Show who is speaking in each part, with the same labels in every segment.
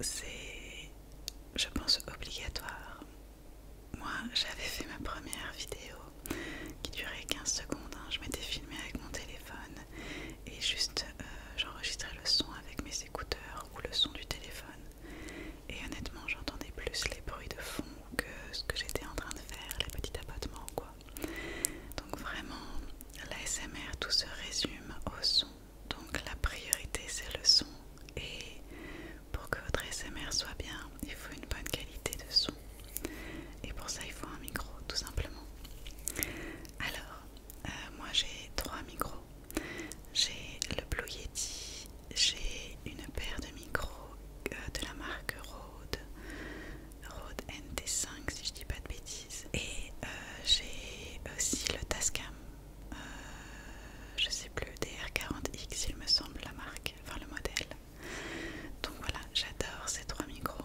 Speaker 1: c'est, je pense, obligatoire. Moi, j'avais fait ma première vidéo qui durait 15 secondes, hein. Je m'étais filmée avec mon téléphone et juste j'enregistrais le son avec mes écouteurs ou le son du téléphone. Et honnêtement, j'entendais plus les bruits de fond que ce que j'étais en train de faire, les petits tapotements quoi. Donc vraiment, l'ASMR, tout se résume au son. Donc la priorité c'est le son. Et pour que votre ASMR soit bien, il faut une bonne qualité de son. Et pour ça, il faut un micro, tout simplement. Alors, moi j'ai trois micros. J'ai le Blue Yeti, j'ai une paire de micros de la marque Rode NT5 si je dis pas de bêtises. Et j'ai aussi le Tascam, je sais plus, DR40X il me semble la marque, enfin le modèle. Donc voilà, j'adore ces trois micros.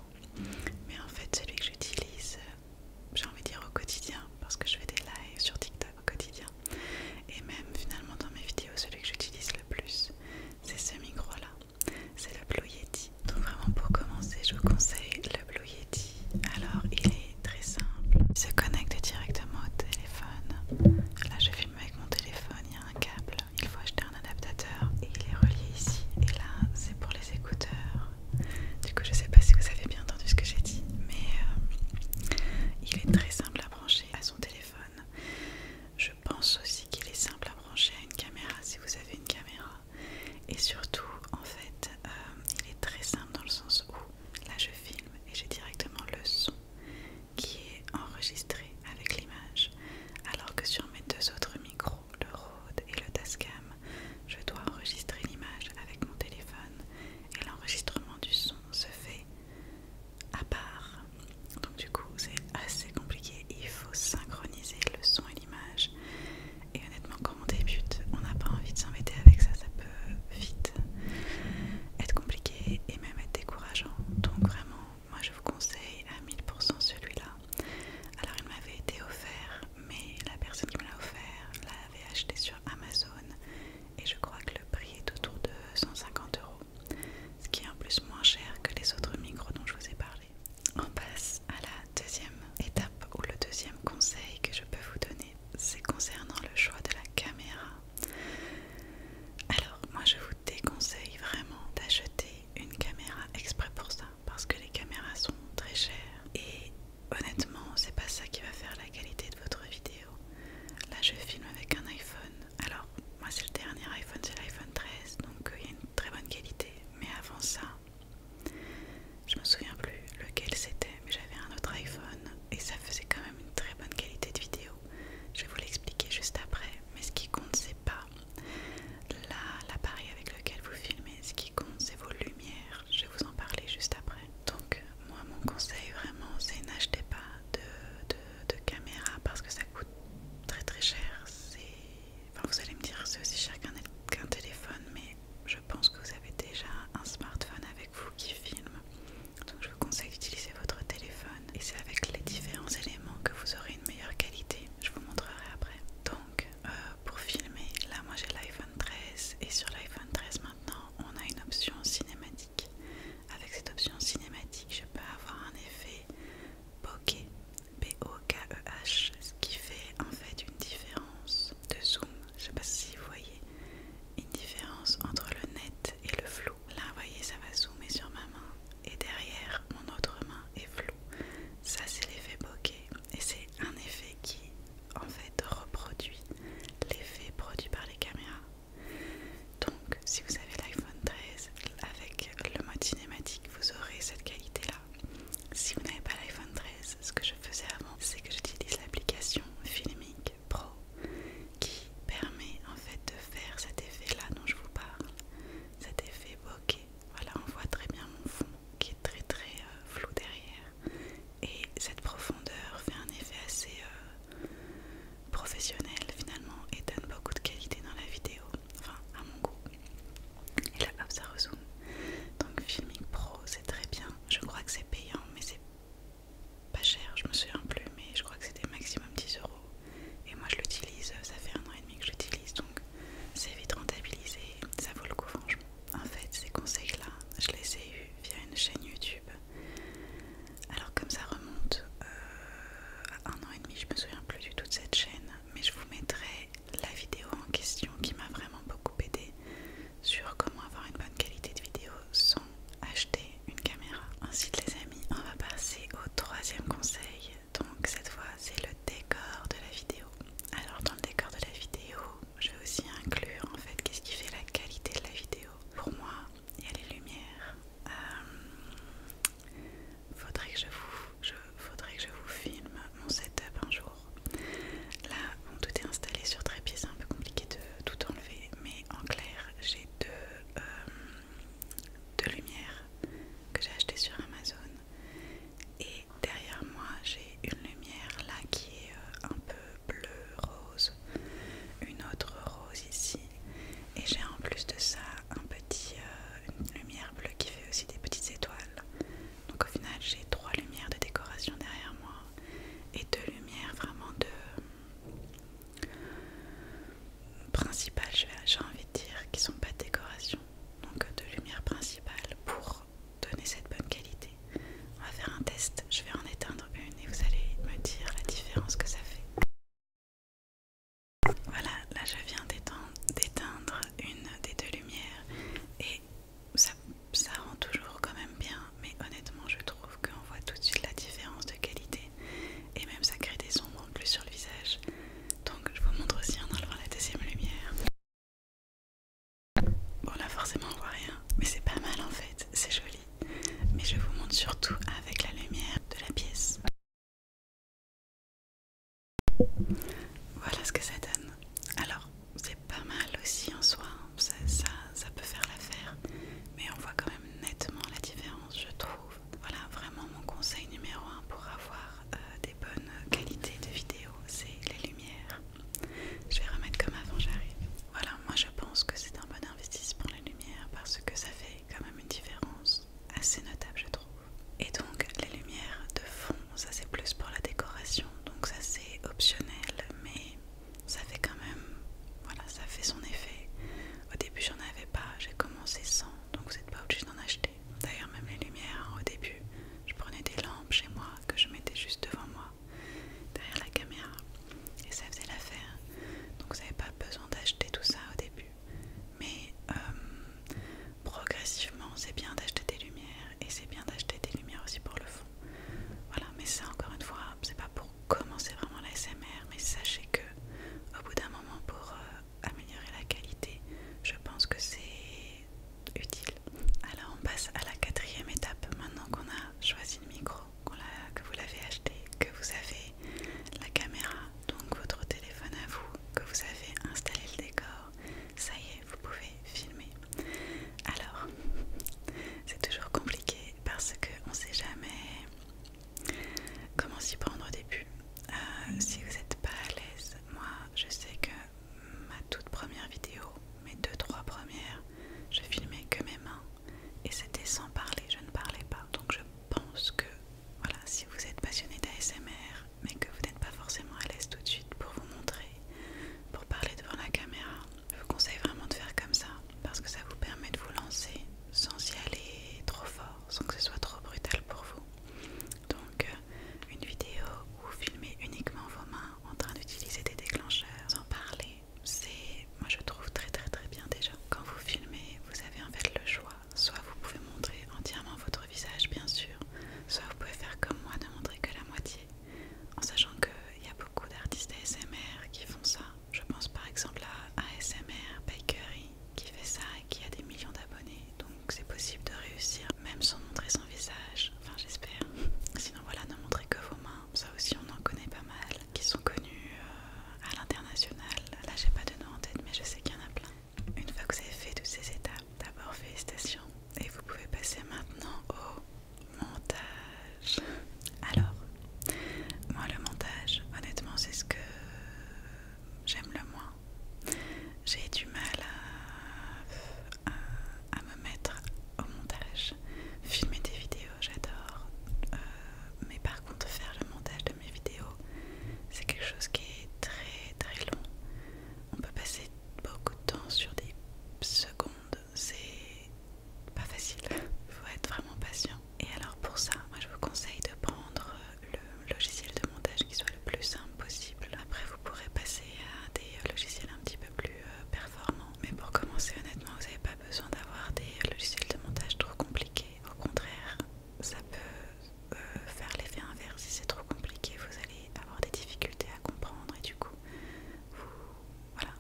Speaker 1: conseille de prendre le logiciel de montage qui soit le plus simple possible. Après vous pourrez passer à des logiciels un petit peu plus performants. Mais pour commencer honnêtement vous n'avez pas besoin d'avoir des logiciels de montage trop compliqués. Au contraire, ça peut faire l'effet inverse. Si c'est trop compliqué, vous allez avoir des difficultés à comprendre et du coup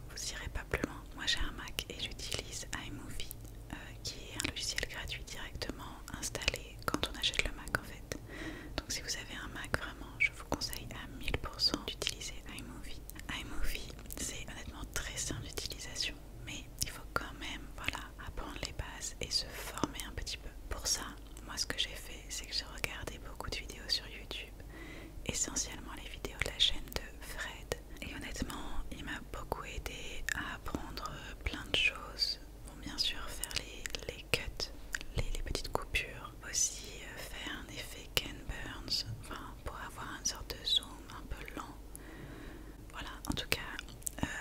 Speaker 1: vous irez pas plus loin. Moi j'ai un Mac et j'utilise iMovie qui est un logiciel gratuit directement installé quand on achète le Mac en fait. Donc si vous avez un Mac, vraiment je vous conseille à 1000% d'utiliser iMovie. iMovie c'est honnêtement très simple d'utilisation, mais il faut quand même apprendre les bases et se former un petit peu. Pour ça, moi ce que j'ai fait c'est que j'ai regardé beaucoup de vidéos sur YouTube, essentiellement les vidéos de la chaîne de Fred, et honnêtement il m'a beaucoup aidé à apprendre plein de choses. Bon, bien sûr faire les cuts, les petites coupures, aussi faire un effet Ken Burns, pour avoir une sorte de zoom un peu lent. Voilà, en tout cas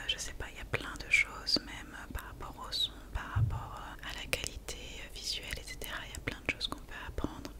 Speaker 1: je sais pas, il y a plein de choses, même par rapport au son, par rapport à la qualité visuelle, etc. Il y a plein de choses qu'on peut apprendre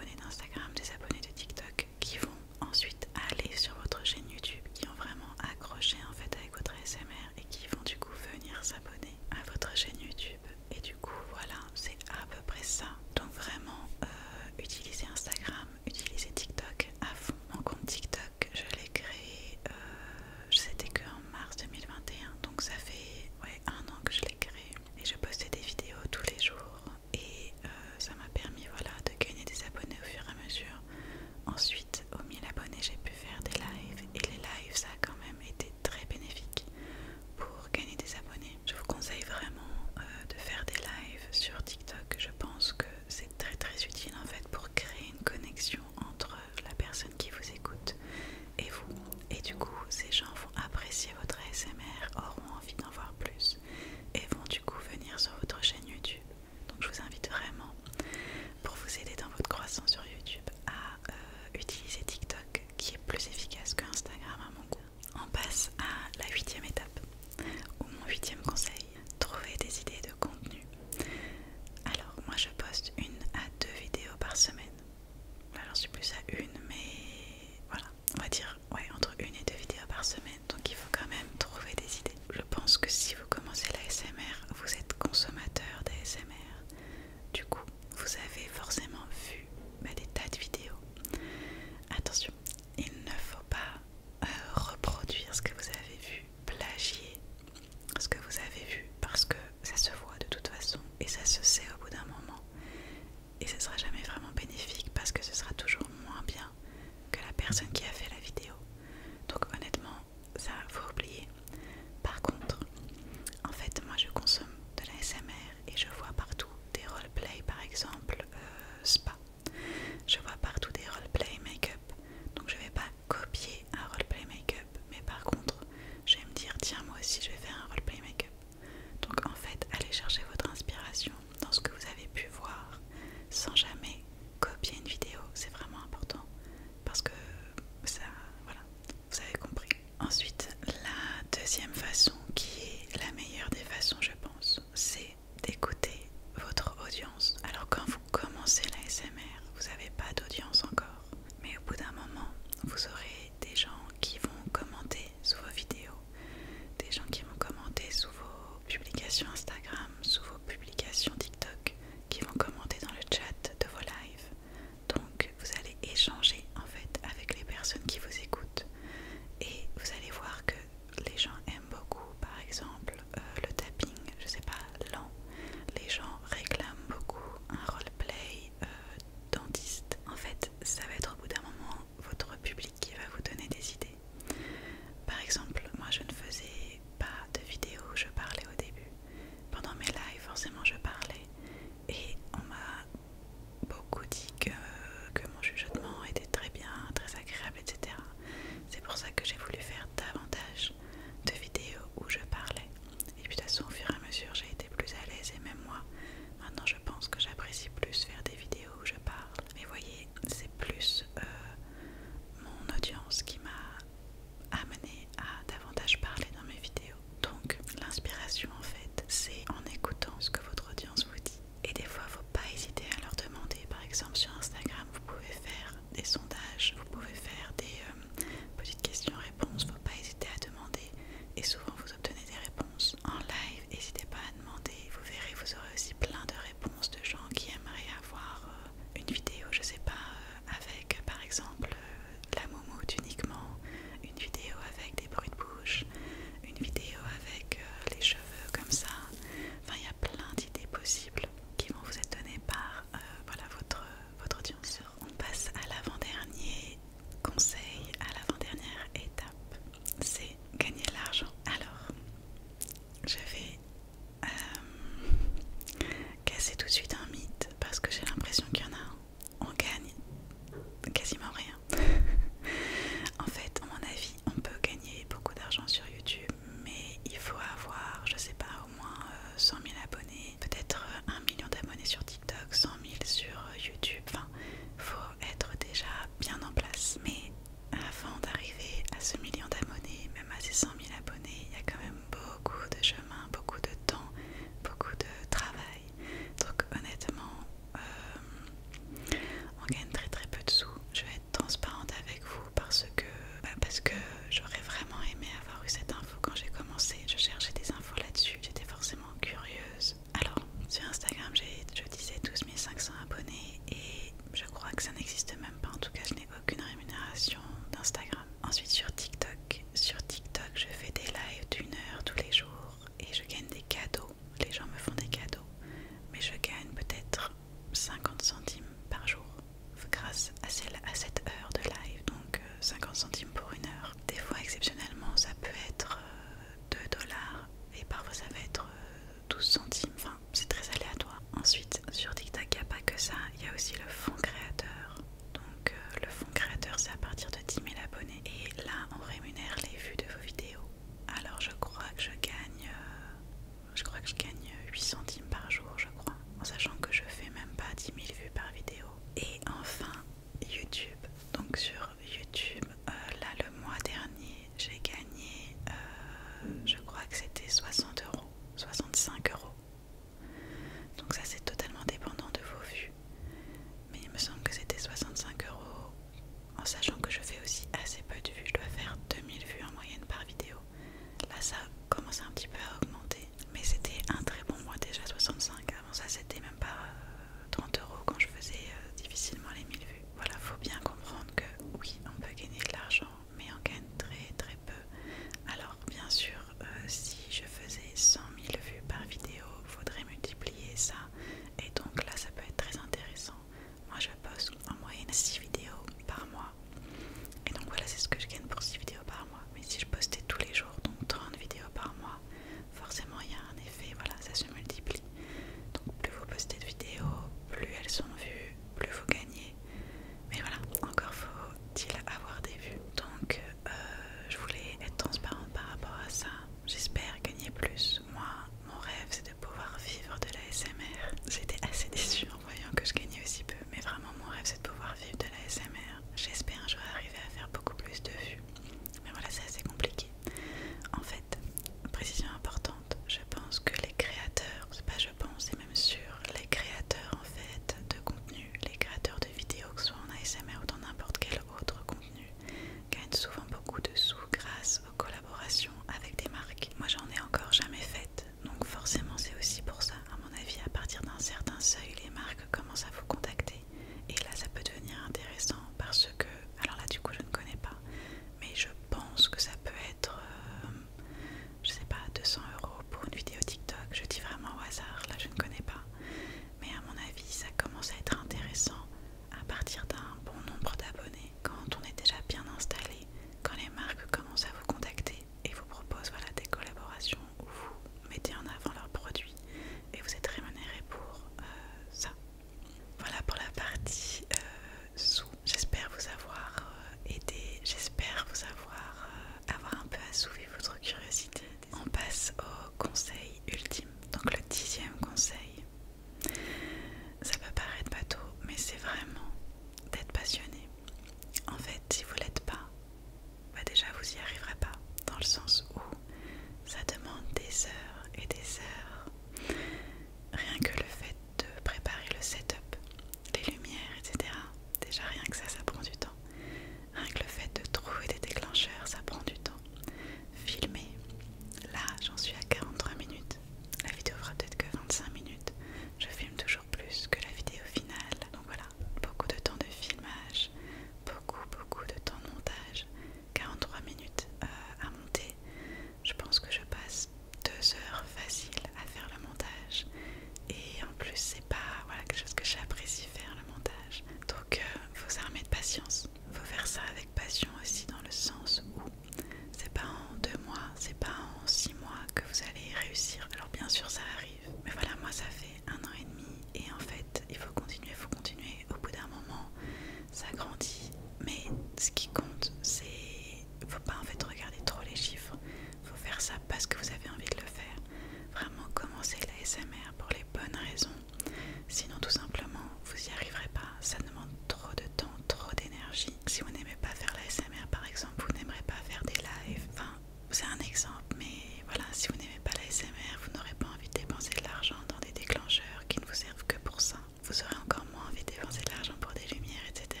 Speaker 1: ça demande trop de temps, trop d'énergie. Si vous n'aimez pas faire l'ASMR par exemple, vous n'aimerez pas faire des lives. Enfin, c'est un exemple, mais voilà, si vous n'aimez pas l'ASMR, vous n'aurez pas envie de dépenser de l'argent dans des déclencheurs qui ne vous servent que pour ça. Vous aurez encore moins envie de dépenser de l'argent pour des lumières, etc.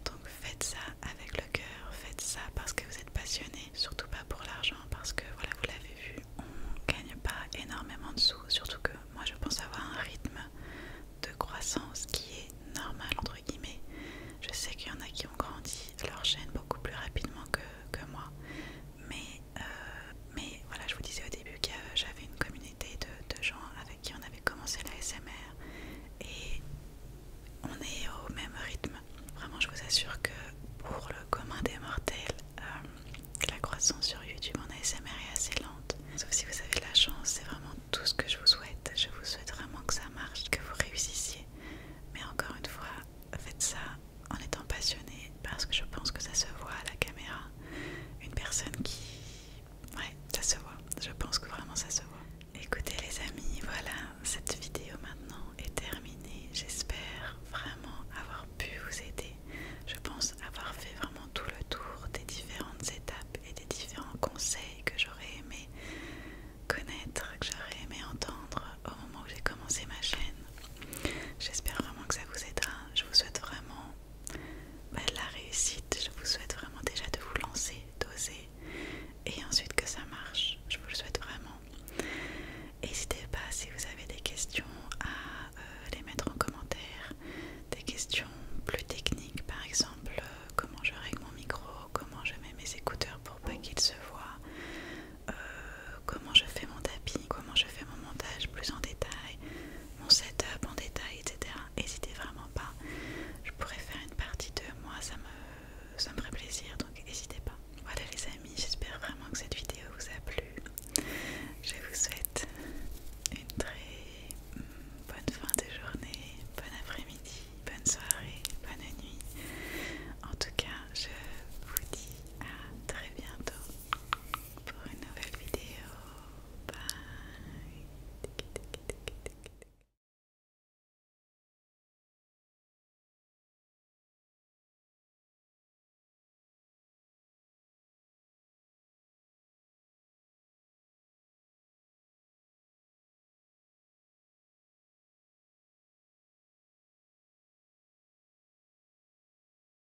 Speaker 1: Donc faites ça avec le cœur, faites ça parce que vous êtes passionné, surtout pas pour l'argent, parce que voilà, vous l'avez vu, on gagne pas énormément de sous, surtout que moi je pense avoir un rythme de croissance qui est normal entre guillemets. Je sais qu'il y en a qui ont grandi leur chaîne beaucoup plus rapidement que moi, mais voilà, je vous disais au début que j'avais une communauté de gens avec qui on avait commencé la SMR et on est au même rythme. Vraiment, je vous assure que pour le commun des mortels, la croissance sur YouTube en ASMR est assez lente. Sauf si vous avez de la chance, c'est vraiment tout ce que je vous souhaite. Je vous souhaite vraiment que ça marche, que vous réussissiez. Mais encore une fois, faites ça en étant passionné parce que je pense que ça se voit à la caméra. Une personne qui... Ouais, ça se voit. Je pense que vraiment ça se voit. Écoutez les amis, voilà, cette vidéo maintenant est terminée. J'espère vraiment avoir pu vous aider. Je pense avoir fait vraiment tout le tour des différentes étapes et des différents conseils que j'aurais aimé connaître, que j'aurais aimé entendre au moment où j'ai commencé ma chaîne. J'espère vraiment que ça vous aidera. Je vous souhaite vraiment la réussite. Je vous souhaite vraiment déjà de vous lancer, d'oser et ensuite que ça marche. Je vous le souhaite vraiment. N'hésitez pas si vous avez des questions à les mettre en commentaire, des questions